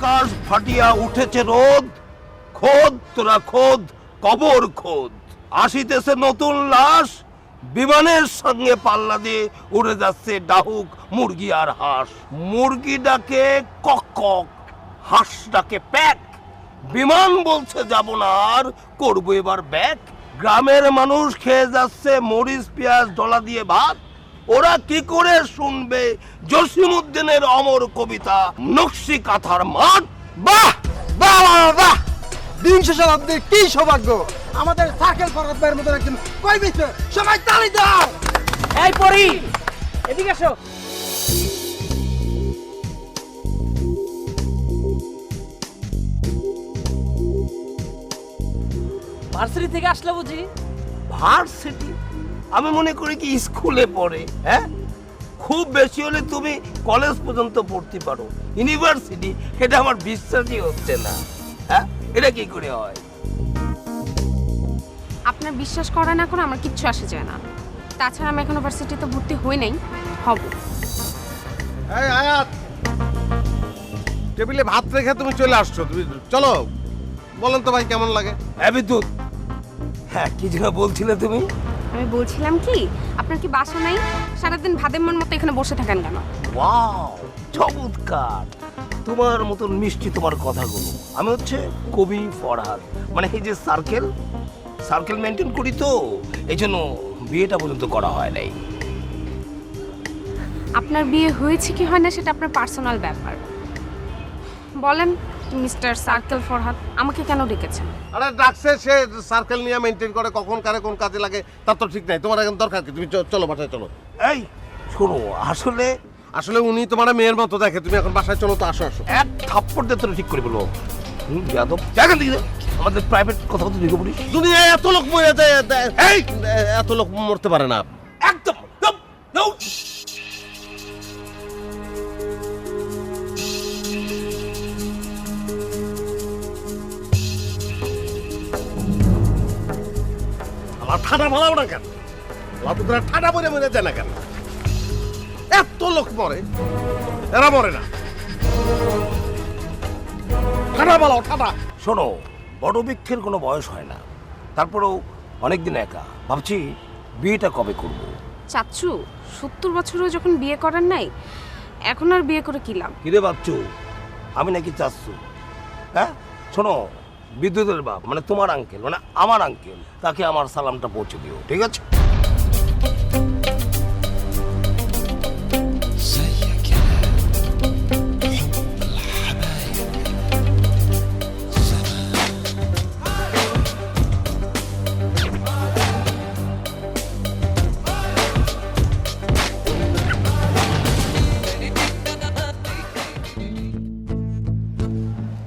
আকাশ ফাটিয়া উঠেছে রোদ, খোদ তোরা খোদ, কবর খোদ। আসিতেছে নতুন লাশ, বিমানের সঙ্গে পাল্লা দিয়ে উড়ে যাচ্ছে ডাহুক মুরগি আর হাঁস। মুরগি ডাকে কক কক, হাঁস ডাকে প্যাক। বিমান বলছে যাব না আর, করবো এবার ব্যাক। গ্রামের মানুষ খেয়ে যাচ্ছে মরিচ পেঁয়াজ ডলা দিয়ে ভাত। ওরা কি করে শুনবে জসিমউদ্দিনের অমর কবিতা নকশি কাঁথার মাঠ? বাহ বাহ বাহ বাহ, বিংশ শতাব্দীর কি সৌভাগ্য আমাদের সার্কেল ফরহাদ ভাইয়ের মতো একজন কই বিছে। সবাই তালি দাও। এই পরি, এদিকে এসো। ভার্সিটি থেকে আসলে বুঝি? ভার্সিটি? আমি মনে করি কি স্কুলে পড়ে। হ্যাঁ, খুব বেশি হলে তুমি কলেজ পর্যন্ত পড়তে পারো, ইউনিভার্সিটি এটা আমার বিশ্বাসই হচ্ছে না। হ্যাঁ, এটা কি করে হয়? আপনার বিশ্বাস করে না করে আমার কিচ্ছু আসে যায় না। তাছাড়া আমি এখনো ভার্সিটিতে ভর্তি হই নাই, হব। এই আয়াত, টেবিলে ভাত রেখে তুমি চলে আসছো, তুমি চলো। বলেন তো ভাই কেমন লাগে? হ্যাঁ বিদ্যুৎ, হ্যাঁ কি যেন বলছিলে তুমি? আমি বলছিলাম কি, আপনার কি বাসা নাই? সারাদিন ভাদেম্মার মতো এখানে বসে থাকেন কেন? ওয়াও, চমৎকার। তোমার মতন মিষ্টি তোমার কথাগুলো। আমি হচ্ছে কবি ফরহাদ, মানে এই যে সার্কেল মেনটেন করি, তো এই জন্য বিয়েটা পর্যন্ত করা হয় নাই। আপনার বিয়ে হয়েছে কি হয় না সেটা আপনার পার্সোনাল ব্যাপার। বলেন মিস্টার সার্কেল ফরহাদ, আমাকে কেন ডেকেছেন? আরে ডাকছে, সে সার্কেল নিয়ে মেনটেন করে, কখন কারে কোন কাজে লাগে তার তো ঠিক নাই। তোমার এখন দরকার কি? তুমি চলো বাসায় চলো। এই শোনো, আসলে উনি তোমার মেয়ের মতো দেখে, তুমি এখন বাসায় চলো তো। আসো আসো। এক থাপ্পড় দিয়ে তোরা ঠিক করে বলো। যাদব জায়গা দিকে আমাদের প্রাইভেট কথা কথা দিকে বলিস। দুনিয়ায় এত লোক মরে যায়, এই এত লোক মরতে পারে না। একদম no. আমার ঠাডা ভালাও না কেন? তোরা ঠাডা পরে মরে যায় না কেন? এত লোক মরে, এরা মরে না। ঠাডা ভালাও, ঠাডা। শোনো, বড় বৃক্ষের কোনো বয়স হয় না। তারপরেও অনেকদিন একা ভাবছি বিয়েটা কবে করব। চাচ্ছু 70 বছরেও যখন বিয়ে করেন নাই, এখন আর বিয়ে করে কি লাভ? কিরে বাচ্চু, আমি নাকি চাচ্ছু? হ্যাঁ শোনো, বিদ্যুতের বাপ মানে তোমার আঙ্কেল, মানে আমার আঙ্কেল, তাকে আমার সালামটা পৌঁছে দিও, ঠিক আছে?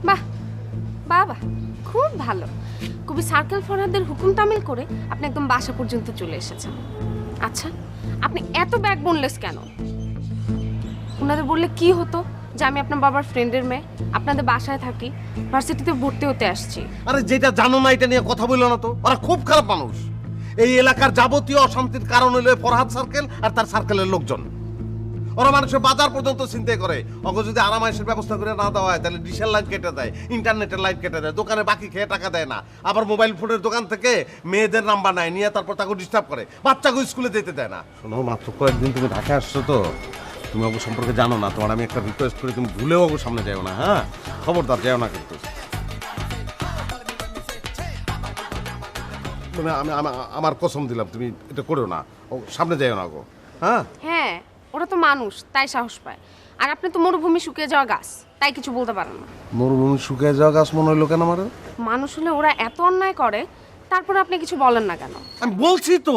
বাহ বাবা, খুব ভালো। কবি সার্কেল ফরহাদের হুকুম তামিল করে আপনি একদম বাসা পর্যন্ত চলে এসেছেন। আচ্ছা, আপনি এত ব্যাক বোনলেস কেন? ওনাদের বললে কি হতো যে আমি আপনার বাবার ফ্রেন্ডের মেয়ে, আপনাদের বাসায় থাকি, ভার্সিটিতে ভর্তি হতে আসছি। আরে যেটা জানো না এটা নিয়ে কথা বললো না তো। ওরা খুব খারাপ মানুষ। এই এলাকার যাবতীয় অশান্তির কারণ হলো ফরহাদ সার্কেল আর তার সার্কেলের লোকজন। ওরা মানুষের বাজার পর্যন্ত চিন্তাই করে। ওকে যদি আরামাইশের ব্যবস্থা করে না দেওয়া হয় তাহলে ডিশের লাইট কেটে দেয়, ইন্টারনেটের লাইট কেটে দেয়, দোকানে বাকি খেয়ে টাকা দেয় না, আবার মোবাইল ফোনের দোকান থেকে মেয়েদের নাম্বার নেয়, নিয়ে তারপর তাকে ডিস্টার্ব করে, বাচ্চাকে স্কুলে যেতে দেয় না। শোনো, মাত্র কয়েকদিন তুমি ঢাকায় আসছো তো, তুমি ওকে সম্পর্কে জানো না। তোমার আমি একটা রিকোয়েস্ট করি, তুমি ভুলেও ওকে সামনে যাও না। হ্যাঁ, খবরদার যাও না কিন্তু। তুমি আমার কসম দিলাম, তুমি এটা করো না, ও সামনে যাও না গো। হ্যাঁ হ্যাঁ, ওরা তো মানুষ, তাই সাহস পায়। আর আপনি তো মরুভূমি শুকিয়ে যাওয়া গাছ, তাই কিছু বলতে পারেন না। মরুভূমি শুকিয়ে যাওয়া গাছ মনে হইলো কেন আমার? মানুষ হলে ওরা এত অন্যায় করে, তারপরে আপনি কিছু বলেন না কেন? আমি বলছি তো,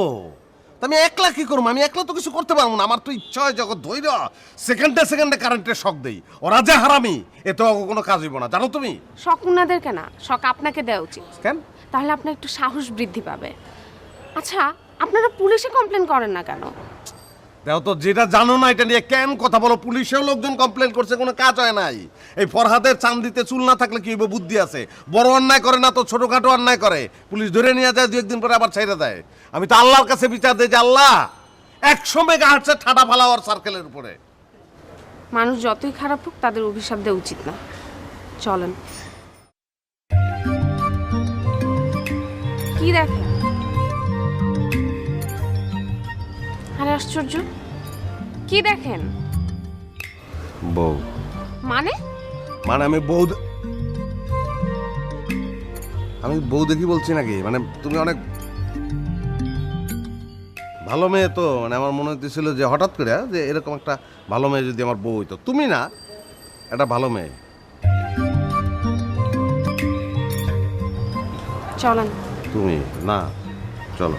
আমি একলা কি করবো? আমি একলা তো কিছু করতে পারবো না। আমার তো ইচ্ছা হয় জগৎ ধৈর্য সেকেন্ডে সেকেন্ডে কারেন্টের শক দেই। ওরা যে হারামি, এতে কোনো কাজ হইব না, জানো তুমি? শখ উনাদেরকে না, শখ আপনাকে দেওয়া উচিত। কেন? তাহলে আপনার একটু সাহস বৃদ্ধি পাবে। আচ্ছা, আপনারা পুলিশে কমপ্লেন করেন না কেন? দেখো তো, যেটা জানো না এটা নিয়ে কেন কথা বলো? পুলিশেও লোকজন কমপ্লেন করছে, কোনো কাজ হয় নাই। এই ফরহাদের চান্দিতে চুল না থাকলে কি হইব? বুদ্ধি আছে। বড় অন্যায় করে না তো ছোটখাটো অন্যায় করে, পুলিশ ধরে নিয়ে যায়, দু একদিন পরে আবার ছেড়ে দেয়। আমি তো আল্লাহর কাছে বিচার দিই যে আল্লাহ 100 মেগাহার্টজের ঠাডা ফালাওয়ার সার্কেলের উপরে। মানুষ যতই খারাপ হোক, তাদের অভিশাপ দেওয়া উচিত না। চলেন। কি দেখেন? আরে আশ্চর্য, কি দেখেন? বউ। মানে মানে আমি বউ দেখি বলছি নাকি? মানে তুমি অনেক ভালো মেয়ে তো, মানে আমার মনে হতেছিল যে হঠাৎ করে যে এরকম একটা ভালো মেয়ে যদি আমার বউ হইতো। তুমি না, একটা ভালো মেয়ে। চলেন। তুমি না, চলো।